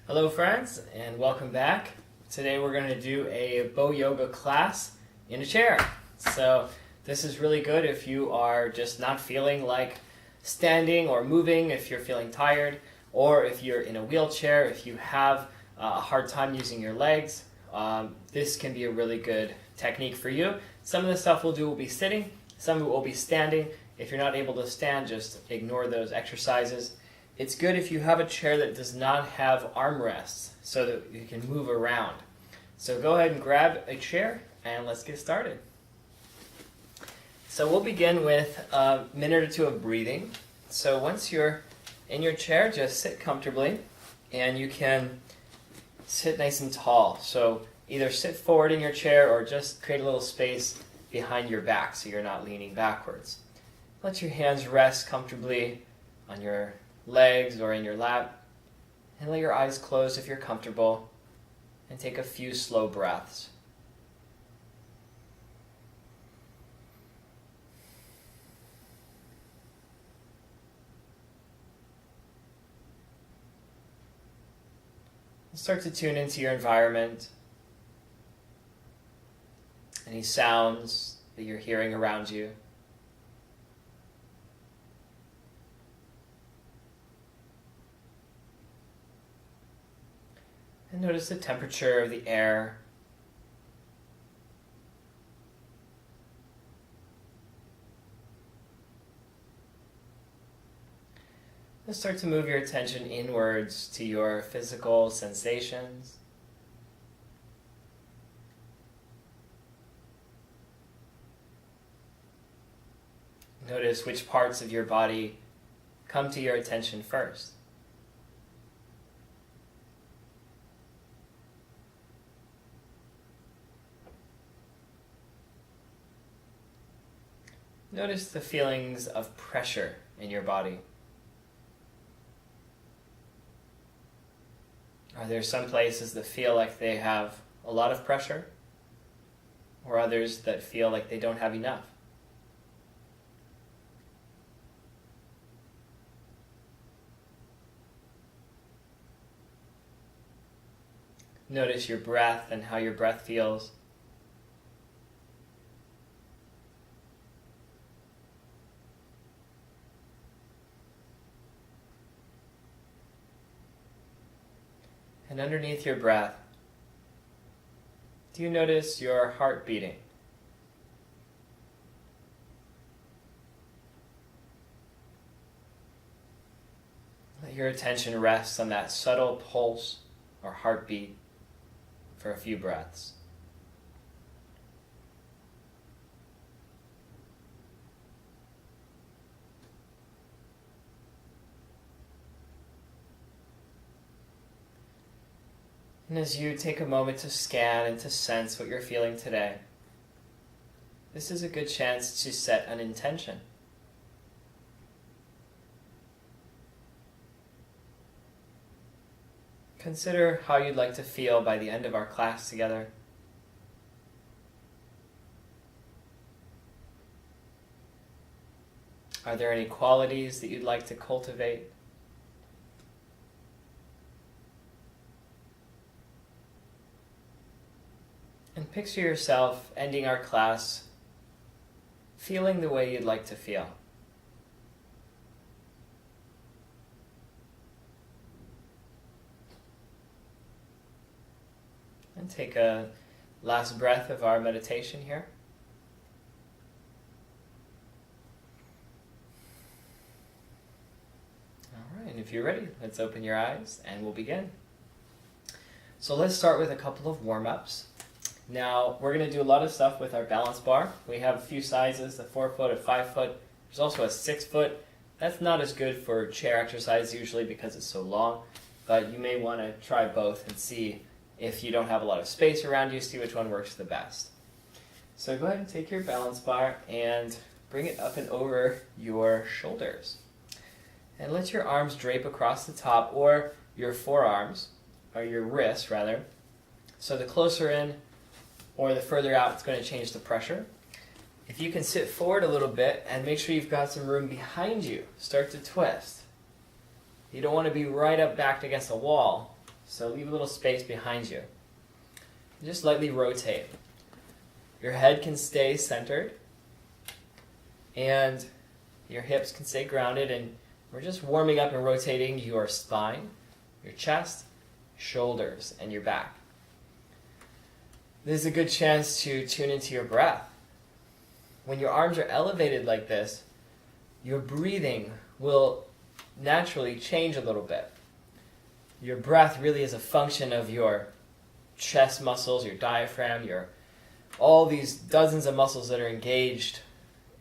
Hello friends, and welcome back. Today we're going to do a Bo yoga class in a chair. So this is really good if you are just not feeling like standing or moving, if you're feeling tired, or if you're in a wheelchair, if you have a hard time using your legs. This can be a really good technique for you. Some of the stuff we'll do will be sitting, some of it will be standing. If you're not able to stand, just ignore those exercises. It's good if you have a chair that does not have armrests so that you can move around. So go ahead and grab a chair and let's get started. So we'll begin with a minute or two of breathing. So once you're in your chair, just sit comfortably and you can sit nice and tall. So either sit forward in your chair or just create a little space behind your back so you're not leaning backwards. Let your hands rest comfortably on your legs or in your lap, and let your eyes close if you're comfortable, and take a few slow breaths. Start to tune into your environment, any sounds that you're hearing around you. And notice the temperature of the air. Let's start to move your attention inwards to your physical sensations. Notice which parts of your body come to your attention first. Notice the feelings of pressure in your body. Are there some places that feel like they have a lot of pressure, or others that feel like they don't have enough? Notice your breath and how your breath feels. And underneath your breath, do you notice your heart beating? Let your attention rest on that subtle pulse or heartbeat for a few breaths. And as you take a moment to scan and to sense what you're feeling today, this is a good chance to set an intention. Consider how you'd like to feel by the end of our class together. Are there any qualities that you'd like to cultivate? And picture yourself ending our class feeling the way you'd like to feel. And take a last breath of our meditation here. All right, and if you're ready, let's open your eyes and we'll begin. So let's start with a couple of warm-ups. Now, we're going to do a lot of stuff with our balance bar. We have a few sizes, a 4-foot, a 5-foot. There's also a 6-foot. That's not as good for chair exercise usually because it's so long, but you may want to try both and see if you don't have a lot of space around you, see which one works the best. So go ahead and take your balance bar and bring it up and over your shoulders. And let your arms drape across the top, or your forearms, or your wrists rather. So the closer in, or the further out, it's going to change the pressure. If you can sit forward a little bit and make sure you've got some room behind you, start to twist. You don't want to be right up backed against a wall. So leave a little space behind you. Just lightly rotate. Your head can stay centered, and your hips can stay grounded, and we're just warming up and rotating your spine, your chest, shoulders, and your back. This is a good chance to tune into your breath. When your arms are elevated like this, your breathing will naturally change a little bit. Your breath really is a function of your chest muscles, your diaphragm, all these dozens of muscles that are engaged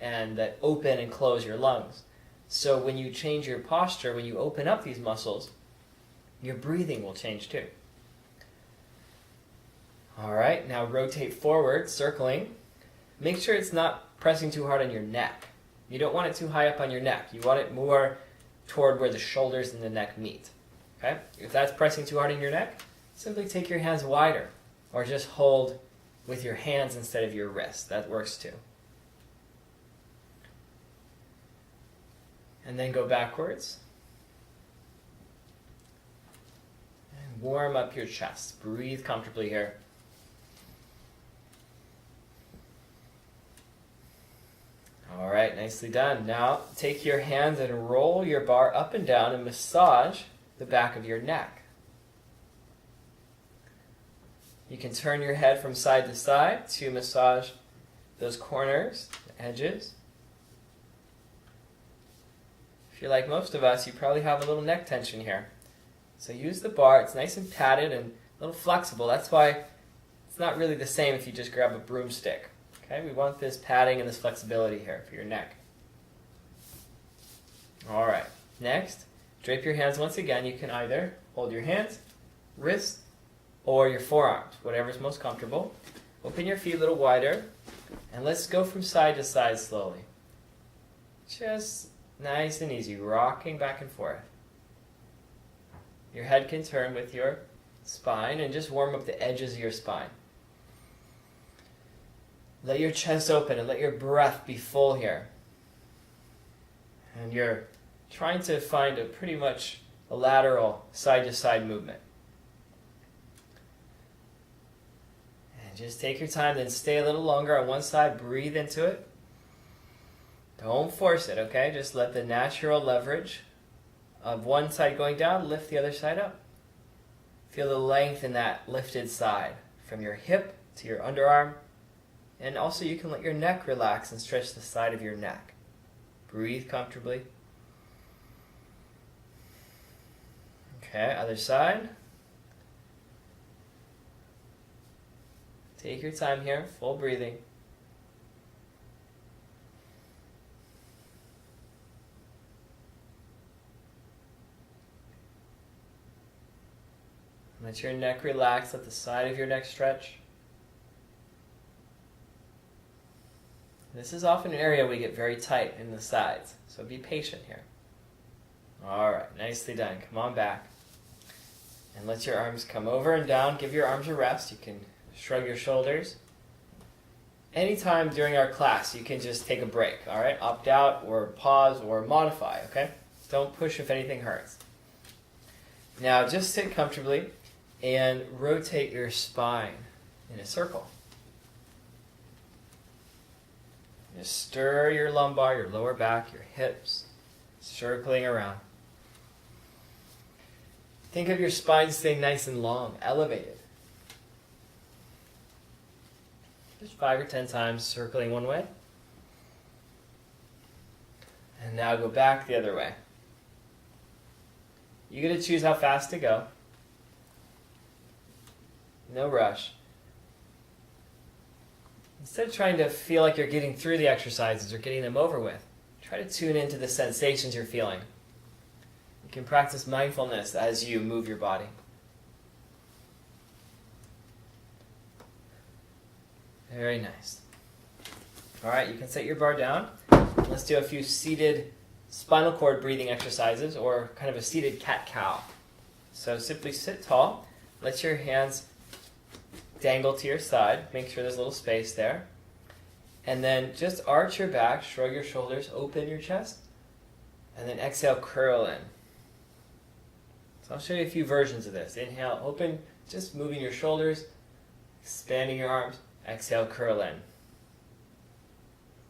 and that open and close your lungs. So when you change your posture, when you open up these muscles, your breathing will change too. All right, now rotate forward, circling. Make sure it's not pressing too hard on your neck. You don't want it too high up on your neck. You want it more toward where the shoulders and the neck meet. Okay? If that's pressing too hard on your neck, simply take your hands wider, or just hold with your hands instead of your wrists. That works too. And then go backwards. And warm up your chest. Breathe comfortably here. All right, nicely done. Now take your hands and roll your bar up and down and massage the back of your neck. You can turn your head from side to side to massage those corners, the edges. If you're like most of us, you probably have a little neck tension here. So use the bar. It's nice and padded and a little flexible. That's why it's not really the same if you just grab a broomstick. Okay, we want this padding and this flexibility here for your neck. All right, next, drape your hands once again. You can either hold your hands, wrists, or your forearms, whatever's most comfortable. Open your feet a little wider, and let's go from side to side slowly. Just nice and easy, rocking back and forth. Your head can turn with your spine, and just warm up the edges of your spine. Let your chest open and let your breath be full here. And you're trying to find a pretty much a lateral side-to-side movement. And just take your time, then stay a little longer on one side. Breathe into it. Don't force it, okay? Just let the natural leverage of one side going down lift the other side up. Feel the length in that lifted side from your hip to your underarm. And also you can let your neck relax and stretch the side of your neck. Breathe comfortably. Okay, other side. Take your time here, full breathing. Let your neck relax, let the side of your neck stretch. This is often an area we get very tight in the sides, so be patient here. All right, nicely done. Come on back. And let your arms come over and down. Give your arms a rest. You can shrug your shoulders. Anytime during our class, you can just take a break, all right? Opt out or pause or modify, okay? Don't push if anything hurts. Now, just sit comfortably and rotate your spine in a circle. Just stir your lumbar, your lower back, your hips, circling around. Think of your spine staying nice and long, elevated. Just 5 or 10 times circling one way. And now go back the other way. You get to choose how fast to go. No rush. Instead of trying to feel like you're getting through the exercises or getting them over with, try to tune into the sensations you're feeling. You can practice mindfulness as you move your body. Very nice. All right, you can set your bar down. Let's do a few seated spinal cord breathing exercises, or kind of a seated cat-cow. So simply sit tall. Let your hands dangle to your side. Make sure there's a little space there. And then just arch your back, shrug your shoulders, open your chest. And then exhale, curl in. So I'll show you a few versions of this. Inhale, open, just moving your shoulders, expanding your arms. Exhale, curl in.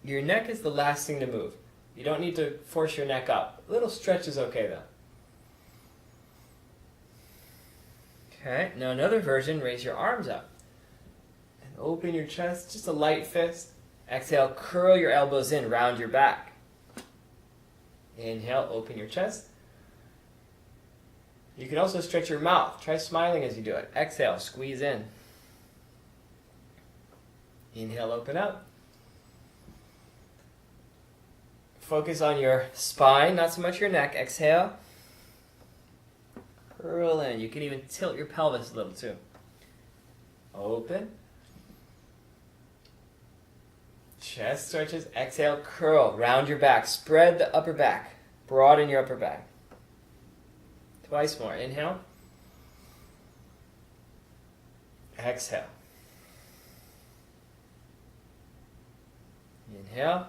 Your neck is the last thing to move. You don't need to force your neck up. A little stretch is okay though. Okay, now another version, raise your arms up. And open your chest, just a light fist. Exhale, curl your elbows in, round your back. Inhale, open your chest. You can also stretch your mouth. Try smiling as you do it. Exhale, squeeze in. Inhale, open up. Focus on your spine, not so much your neck. Exhale. Curl in. You can even tilt your pelvis a little too. Open. Chest stretches. Exhale, curl. Round your back. Spread the upper back. Broaden your upper back. Twice more. Inhale. Exhale. Inhale.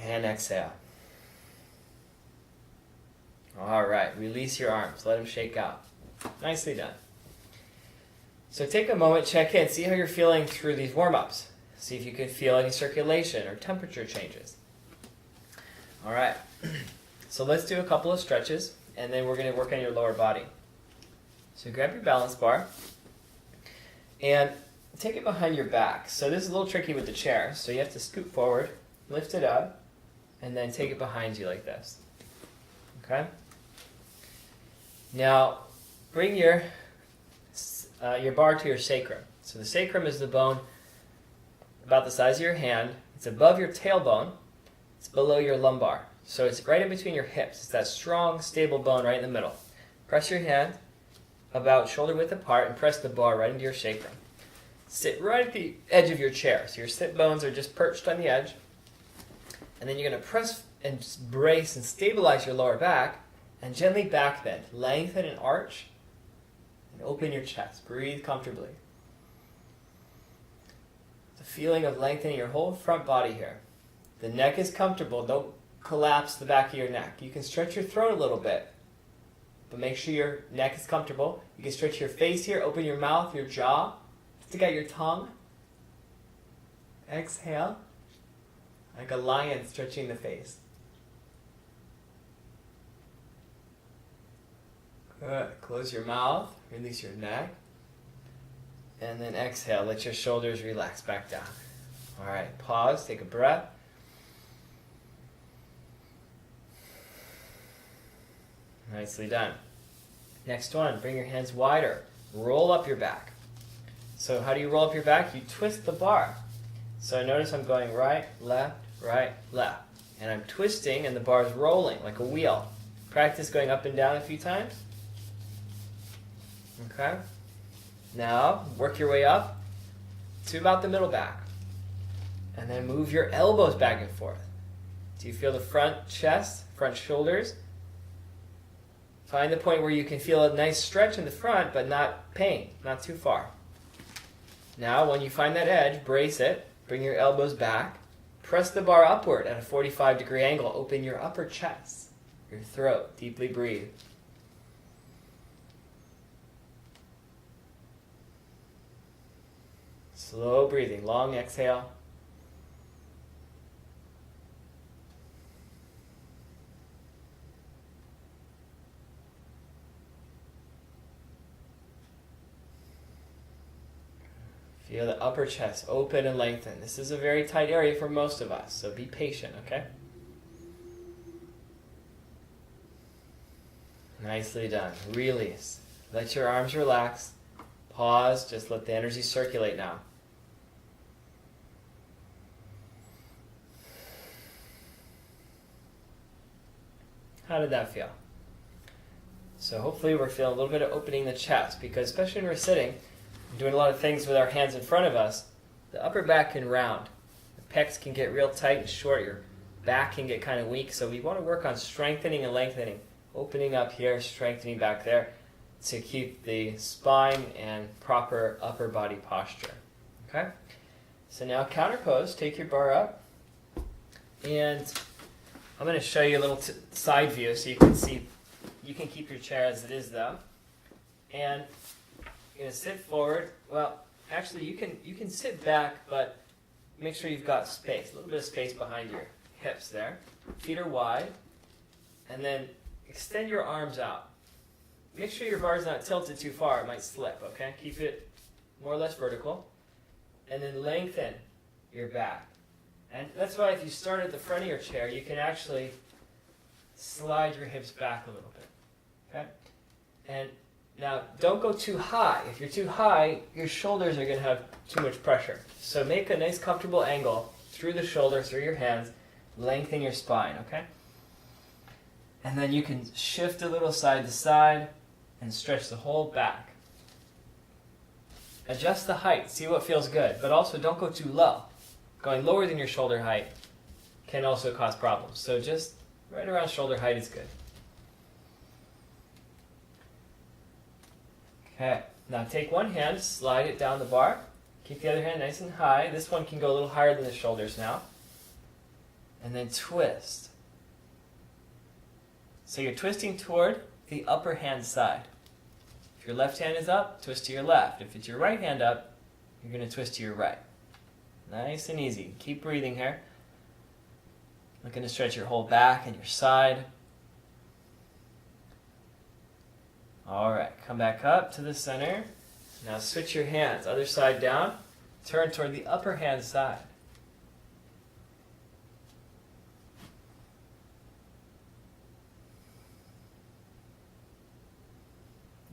And exhale. All right. Release your arms. Let them shake out. Nicely done. So take a moment, check in, see how you're feeling through these warm-ups. See if you can feel any circulation or temperature changes. All right. So let's do a couple of stretches, and then we're going to work on your lower body. So grab your balance bar, and take it behind your back. So this is a little tricky with the chair, so you have to scoot forward, lift it up, and then take it behind you like this. Okay? Now, bring your bar to your sacrum. So the sacrum is the bone about the size of your hand. It's above your tailbone. It's below your lumbar. So it's right in between your hips. It's that strong, stable bone right in the middle. Press your hand about shoulder width apart and press the bar right into your sacrum. Sit right at the edge of your chair. So your sit bones are just perched on the edge. And then you're going to press and brace and stabilize your lower back and gently back bend. Lengthen and arch. And open your chest. Breathe comfortably. The feeling of lengthening your whole front body here. The neck is comfortable. Don't collapse the back of your neck. You can stretch your throat a little bit, but make sure your neck is comfortable. You can stretch your face here, open your mouth, your jaw, stick out your tongue. Exhale, like a lion stretching the face. Good. Close your mouth, release your neck, and then exhale. Let your shoulders relax back down. All right, pause, take a breath. Nicely done. Next one, bring your hands wider. Roll up your back. So how do you roll up your back? You twist the bar. So notice I'm going right, left, and I'm twisting and the bar is rolling like a wheel. Practice going up and down a few times. Okay. Now work your way up to about the middle back. And then move your elbows back and forth. Do you feel the front chest, front shoulders? Find the point where you can feel a nice stretch in the front, but not pain, not too far. Now, when you find that edge, brace it, bring your elbows back, press the bar upward at a 45-degree angle, open your upper chest, your throat, deeply breathe. Slow breathing, long exhale. Feel the upper chest open and lengthen. This is a very tight area for most of us, so be patient, okay? Nicely done. Release. Let your arms relax. Pause. Just let the energy circulate now. How did that feel? So hopefully we're feeling a little bit of opening the chest, because especially when we're sitting, doing a lot of things with our hands in front of us, the upper back can round. The pecs can get real tight and short. Your back can get kind of weak. So we want to work on strengthening and lengthening. Opening up here, strengthening back there to keep the spine and proper upper body posture. Okay? So now counter pose. Take your bar up. And I'm going to show you a little side view so you can see. You can keep your chair as it is though. And you're going to sit forward. Well, actually you can sit back, but make sure you've got space, a little bit of space behind your hips there. Feet are wide. And then extend your arms out. Make sure your bar's not tilted too far, it might slip, okay? Keep it more or less vertical. And then lengthen your back. And that's why if you start at the front of your chair, you can actually slide your hips back a little bit. Okay? And now don't go too high. If you're too high, your shoulders are going to have too much pressure. So make a nice comfortable angle through the shoulder, through your hands. Lengthen your spine, okay? And then you can shift a little side to side and stretch the whole back. Adjust the height, see what feels good, but also don't go too low. Going lower than your shoulder height can also cause problems. So just right around shoulder height is good. Okay, now take one hand, slide it down the bar. Keep the other hand nice and high. This one can go a little higher than the shoulders now. And then twist. So you're twisting toward the upper hand side. If your left hand is up, twist to your left. If it's your right hand up, you're going to twist to your right. Nice and easy. Keep breathing here. Looking to stretch your whole back and your side. Alright, come back up to the center. Now switch your hands, other side down. Turn toward the upper hand side.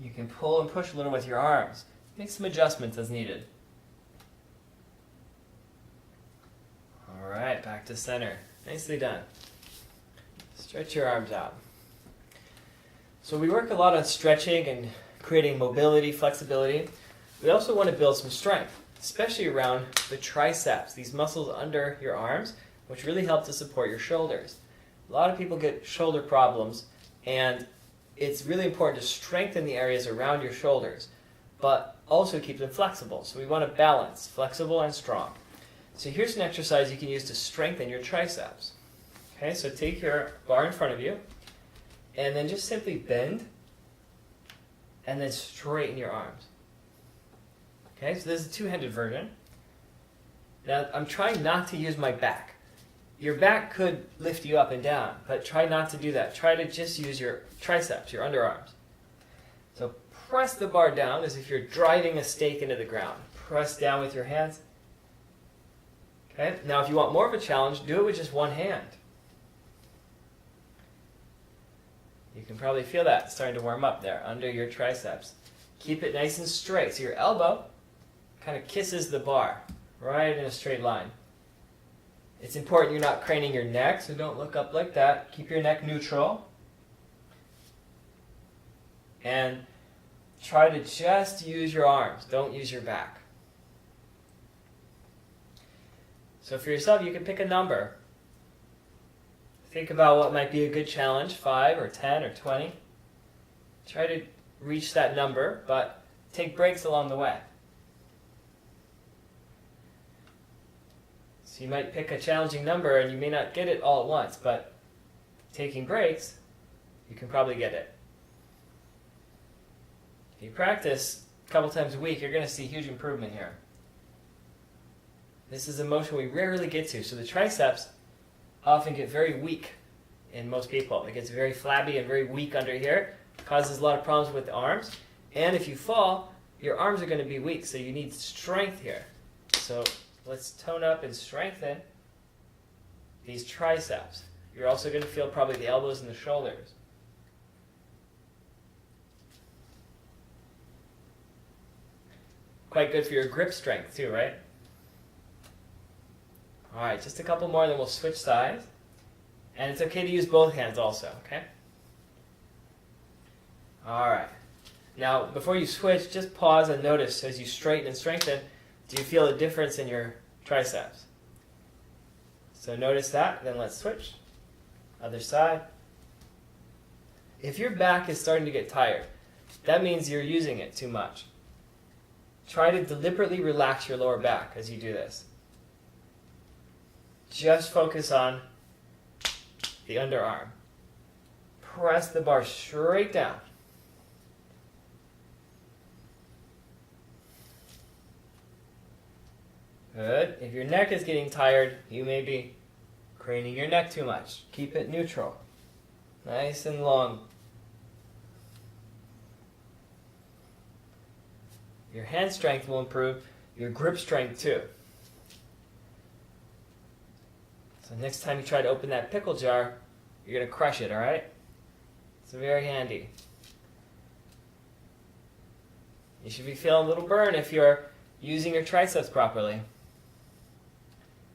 You can pull and push a little with your arms. Make some adjustments as needed. Alright, back to center. Nicely done. Stretch your arms out. So we work a lot on stretching and creating mobility, flexibility. We also want to build some strength, especially around the triceps, these muscles under your arms, which really help to support your shoulders. A lot of people get shoulder problems, and it's really important to strengthen the areas around your shoulders, but also keep them flexible. So we want to balance flexible and strong. So here's an exercise you can use to strengthen your triceps. Okay, so take your bar in front of you, and then just simply bend, and then straighten your arms. Okay, so this is a two-handed version. Now I'm trying not to use my back. Your back could lift you up and down, but try not to do that. Try to just use your triceps, your underarms. So press the bar down as if you're driving a stake into the ground. Press down with your hands. Okay, now if you want more of a challenge, do it with just one hand. You can probably feel that starting to warm up there under your triceps. Keep it nice and straight. So your elbow kind of kisses the bar right in a straight line. It's important you're not craning your neck, so don't look up like that. Keep your neck neutral. And try to just use your arms. Don't use your back. So for yourself, you can pick a number. Think about what might be a good challenge, 5 or 10 or 20. Try to reach that number, but take breaks along the way. So you might pick a challenging number and you may not get it all at once, but taking breaks, you can probably get it. If you practice a couple times a week, you're going to see huge improvement here. This is a motion we rarely get to, so the triceps often get very weak in most people. It gets very flabby and very weak under here. It causes a lot of problems with the arms. And if you fall, your arms are going to be weak, so you need strength here. So let's tone up and strengthen these triceps. You're also going to feel probably the elbows and the shoulders. Quite good for your grip strength too, right? Alright, just a couple more, then we'll switch sides. And it's okay to use both hands also, okay? Alright. Now, before you switch, just pause and notice as you straighten and strengthen, do you feel a difference in your triceps? So notice that, then let's switch. Other side. If your back is starting to get tired, that means you're using it too much. Try to deliberately relax your lower back as you do this. Just focus on the underarm. Press the bar straight down. Good. If your neck is getting tired, you may be craning your neck too much. Keep it neutral. Nice and long. Your hand strength will improve, your grip strength too. So next time you try to open that pickle jar, you're going to crush it, all right? It's very handy. You should be feeling a little burn if you're using your triceps properly.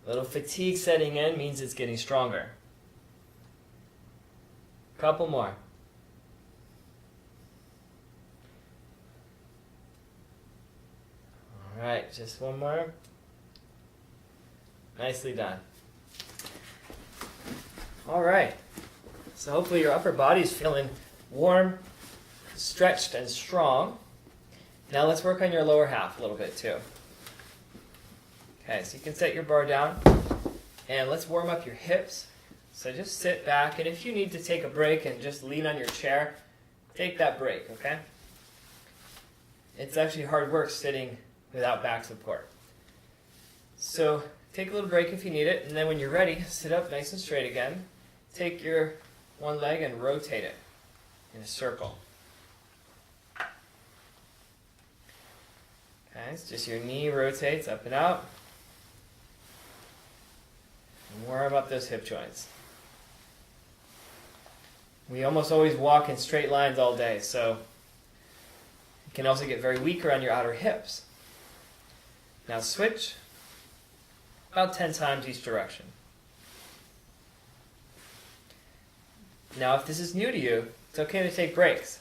A little fatigue setting in means it's getting stronger. Couple more. All right, just one more. Nicely done. All right. So hopefully your upper body's feeling warm, stretched, and strong. Now let's work on your lower half a little bit too. Okay, so you can set your bar down, and let's warm up your hips. So just sit back, and if you need to take a break and just lean on your chair, take that break, okay? It's actually hard work sitting without back support. So take a little break if you need it, and then when you're ready, sit up nice and straight again. Take your one leg and rotate it in a circle. Okay, it's just your knee rotates up and out. And warm up those hip joints. We almost always walk in straight lines all day, so you can also get very weak around your outer hips. Now switch about 10 times each direction. Now if this is new to you, it's okay to take breaks.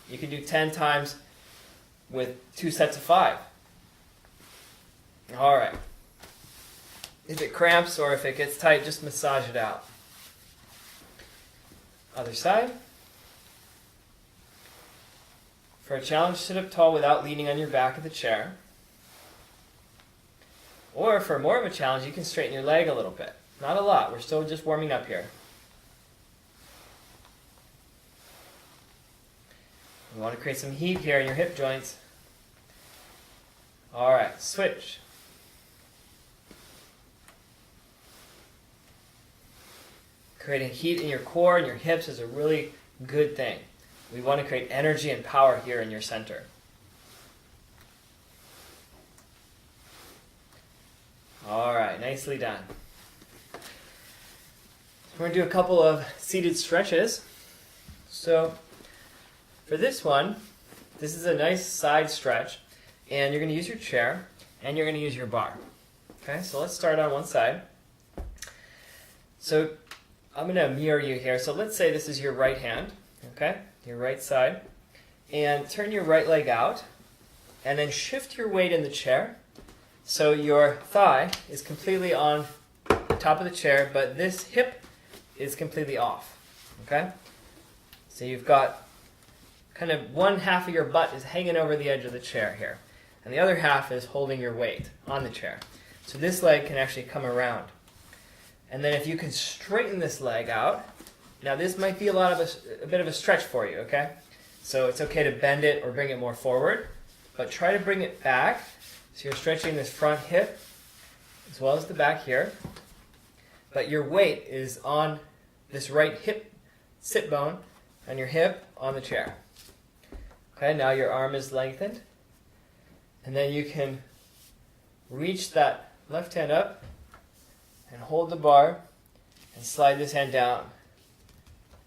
You can do 10 times with 2 sets of 5. All right. If it cramps or if it gets tight, just massage it out. Other side. For a challenge, sit up tall without leaning on your back of the chair. Or for more of a challenge, you can straighten your leg a little bit. Not a lot. We're still just warming up here. You want to create some heat here in your hip joints. All right, switch. Creating heat in your core and your hips is a really good thing. We want to create energy and power here in your center. All right, nicely done. We're going to do a couple of seated stretches. So for this one, this is a nice side stretch, and you're going to use your chair and you're going to use your bar. Okay, so let's start on one side. So I'm going to mirror you here. So let's say this is your right hand, okay, your right side, and turn your right leg out, and then shift your weight in the chair. So your thigh is completely on the top of the chair, but this hip is completely off, okay? So you've got kind of one half of your butt is hanging over the edge of the chair here, and the other half is holding your weight on the chair. So this leg can actually come around. And then if you can straighten this leg out, now this might be a bit of a stretch for you, okay? So it's okay to bend it or bring it more forward, but try to bring it back. So you're stretching this front hip as well as the back here, but your weight is on this right hip sit bone and your hip on the chair. Okay, now your arm is lengthened, and then you can reach that left hand up and hold the bar and slide this hand down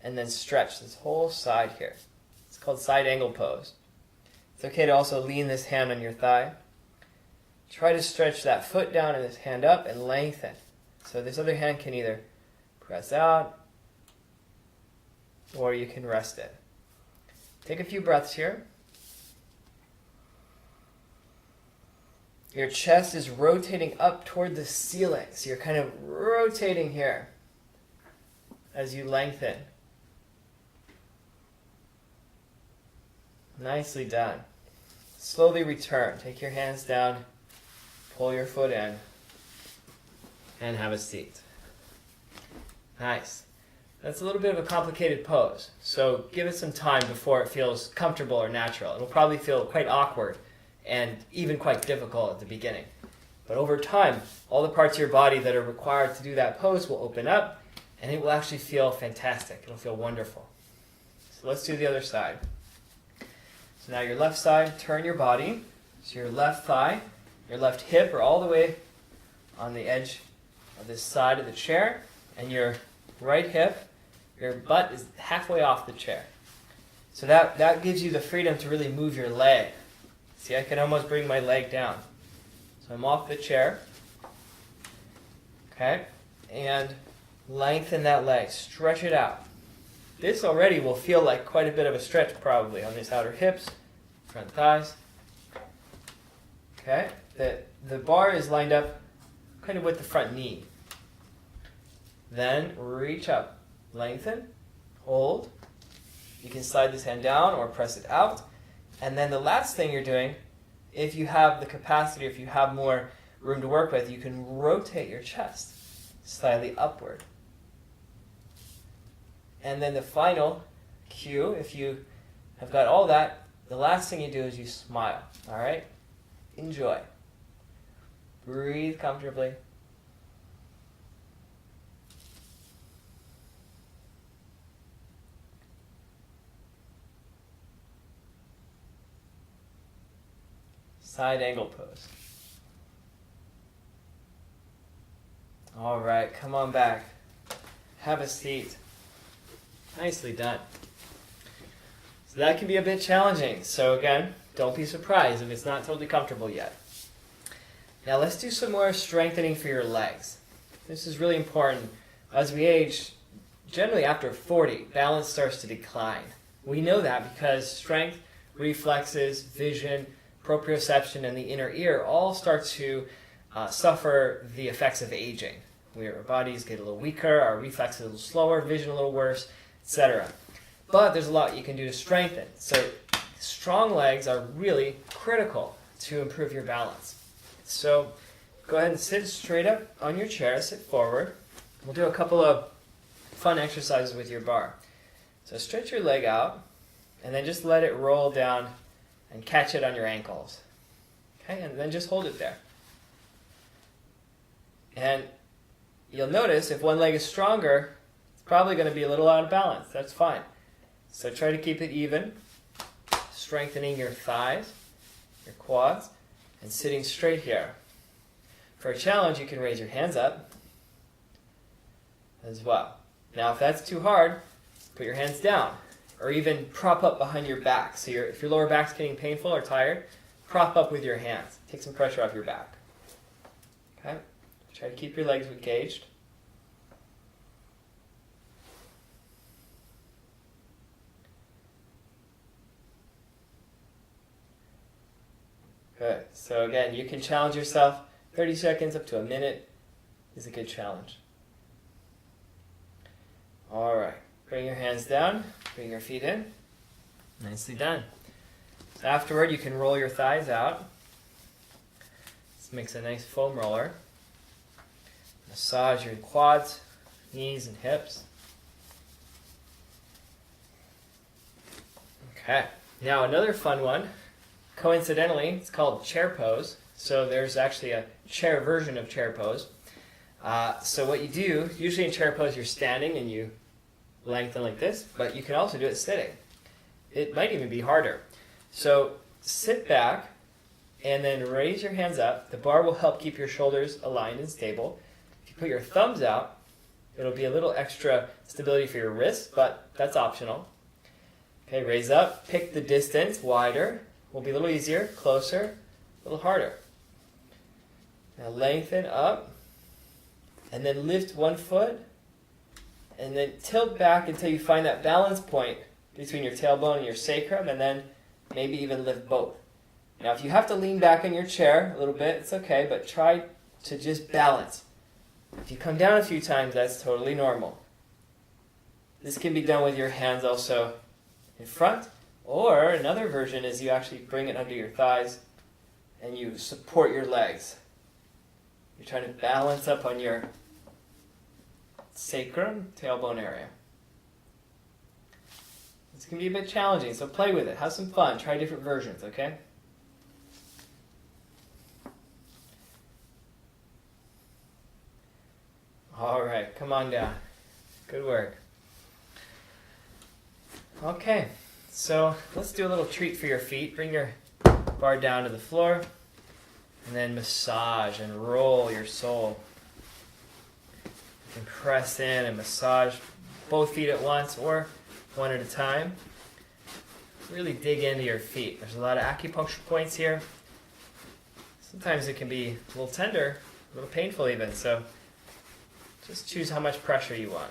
and then stretch this whole side here. It's called side angle pose. It's okay to also lean this hand on your thigh. Try to stretch that foot down and this hand up and lengthen. So this other hand can either press out or you can rest it. Take a few breaths here. Your chest is rotating up toward the ceiling. So you're kind of rotating here as you lengthen. Nicely done. Slowly return. Take your hands down, pull your foot in, and have a seat. Nice. That's a little bit of a complicated pose, so give it some time before it feels comfortable or natural. It'll probably feel quite awkward and even quite difficult at the beginning. But over time, all the parts of your body that are required to do that pose will open up, and it will actually feel fantastic. It'll feel wonderful. So let's do the other side. So now your left side, turn your body. So your left thigh, your left hip are all the way on the edge of this side of the chair, and your right hip, your butt is halfway off the chair. So that gives you the freedom to really move your leg. See, I can almost bring my leg down. So I'm off the chair. Okay? And lengthen that leg. Stretch it out. This already will feel like quite a bit of a stretch probably on these outer hips, front thighs. Okay? The bar is lined up kind of with the front knee. Then reach up. Lengthen, hold. You can slide this hand down or press it out. And then the last thing you're doing, if you have the capacity, if you have more room to work with, you can rotate your chest slightly upward. And then the final cue, if you have got all that, the last thing you do is you smile. All right? Enjoy. Breathe comfortably. Side angle pose. All right, come on back. Have a seat. Nicely done. So that can be a bit challenging. So again, don't be surprised if it's not totally comfortable yet. Now let's do some more strengthening for your legs. This is really important. As we age, generally after 40, balance starts to decline. We know that because strength, reflexes, vision, proprioception, and the inner ear all start to suffer the effects of aging. Our bodies get a little weaker, our reflexes a little slower, vision a little worse, etc. But there's a lot you can do to strengthen. So strong legs are really critical to improve your balance. So go ahead and sit straight up on your chair, sit forward. We'll do a couple of fun exercises with your bar. So stretch your leg out, and then just let it roll down and catch it on your ankles. Okay, and then just hold it there. And you'll notice if one leg is stronger, it's probably going to be a little out of balance. That's fine. So try to keep it even, strengthening your thighs, your quads, and sitting straight here. For a challenge, you can raise your hands up as well. Now, if that's too hard, put your hands down, or even prop up behind your back. So if your lower back's getting painful or tired, prop up with your hands. Take some pressure off your back. Okay? Try to keep your legs engaged. Good. So again, you can challenge yourself. 30 seconds up to a minute is a good challenge. All right. Bring your hands down. Bring your feet in. Nicely done. So afterward, you can roll your thighs out. This makes a nice foam roller. Massage your quads, knees, and hips. Okay. Now another fun one. Coincidentally, it's called chair pose. So there's actually a chair version of chair pose. So what you do, usually in chair pose, you're standing and you lengthen like this, but you can also do it sitting. It might even be harder. So sit back and then raise your hands up. The bar will help keep your shoulders aligned and stable. If you put your thumbs out, it'll be a little extra stability for your wrists, but that's optional. Okay, raise up, pick the distance wider. Will be a little easier, closer, a little harder. Now lengthen up, and then lift one foot, and then tilt back until you find that balance point between your tailbone and your sacrum, and then maybe even lift both. Now if you have to lean back in your chair a little bit, it's okay, but try to just balance. If you come down a few times, that's totally normal. This can be done with your hands also in front, or another version is you actually bring it under your thighs and you support your legs. You're trying to balance up on your sacrum, tailbone area. It's going to be a bit challenging, so play with it. Have some fun. Try different versions, okay? All right, come on down. Good work. Okay, so let's do a little treat for your feet. Bring your bar down to the floor, and then massage and roll your sole. You can press in and massage both feet at once or one at a time. Really dig into your feet. There's a lot of acupuncture points here. Sometimes it can be a little tender, a little painful even, so just choose how much pressure you want.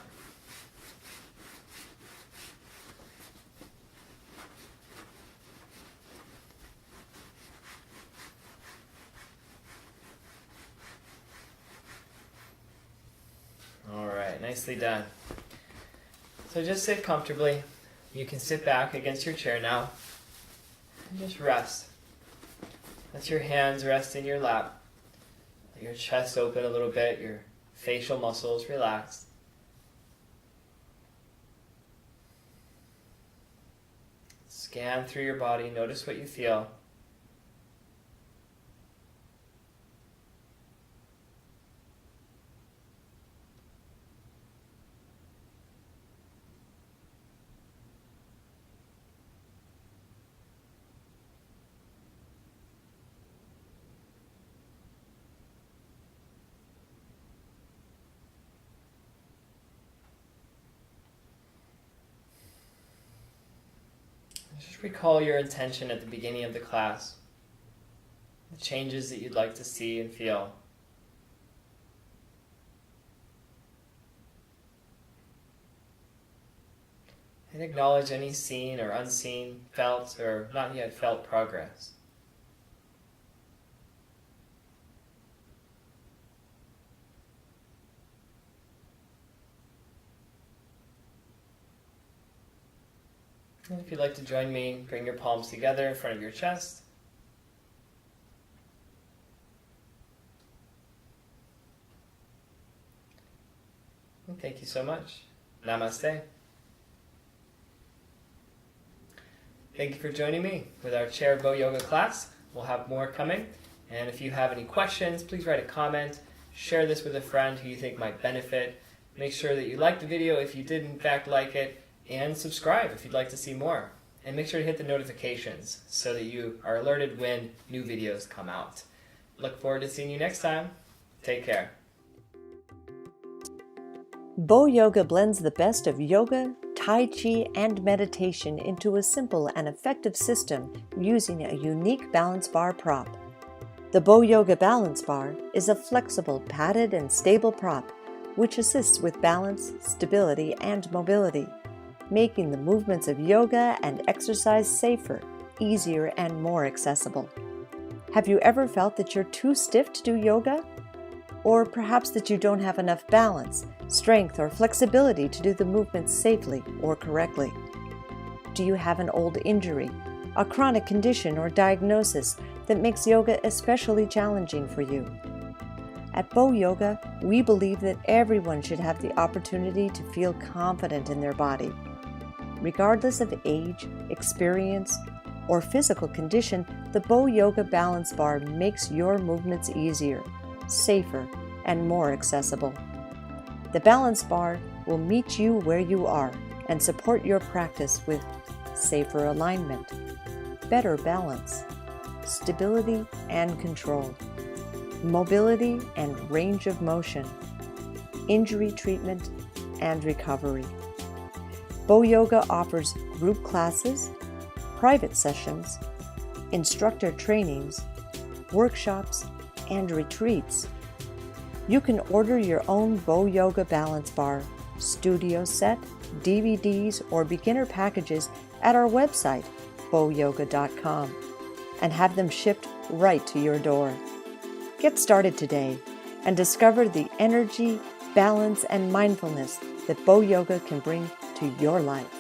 All right, nicely done. So just sit comfortably. You can sit back against your chair now and just rest. Let your hands rest in your lap. Let your chest open a little bit, your facial muscles relax. Scan through your body, notice what you feel. Just recall your intention at the beginning of the class, the changes that you'd like to see and feel. And acknowledge any seen or unseen, felt or not yet felt progress. And if you'd like to join me, bring your palms together in front of your chest. And thank you so much. Namaste. Thank you for joining me with our Chair BalanceBō yoga class. We'll have more coming. And if you have any questions, please write a comment. Share this with a friend who you think might benefit. Make sure that you like the video if you did in fact like it. And subscribe if you'd like to see more. And make sure to hit the notifications so that you are alerted when new videos come out. Look forward to seeing you next time. Take care. Bo Yoga blends the best of yoga, Tai Chi, and meditation into a simple and effective system using a unique balance bar prop. The Bo Yoga Balance Bar is a flexible, padded, and stable prop which assists with balance, stability, and mobility, making the movements of yoga and exercise safer, easier, and more accessible. Have you ever felt that you're too stiff to do yoga? Or perhaps that you don't have enough balance, strength, or flexibility to do the movements safely or correctly? Do you have an old injury, a chronic condition or diagnosis that makes yoga especially challenging for you? At Bo Yoga, we believe that everyone should have the opportunity to feel confident in their body. Regardless of age, experience, or physical condition, the Bo Yoga Balance Bar makes your movements easier, safer, and more accessible. The Balance Bar will meet you where you are and support your practice with safer alignment, better balance, stability and control, mobility and range of motion, injury treatment, and recovery. Bo Yoga offers group classes, private sessions, instructor trainings, workshops, and retreats. You can order your own Bo Yoga Balance Bar, studio set, DVDs, or beginner packages at our website, boyoga.com, and have them shipped right to your door. Get started today and discover the energy, balance, and mindfulness that Bo Yoga can bring to your life.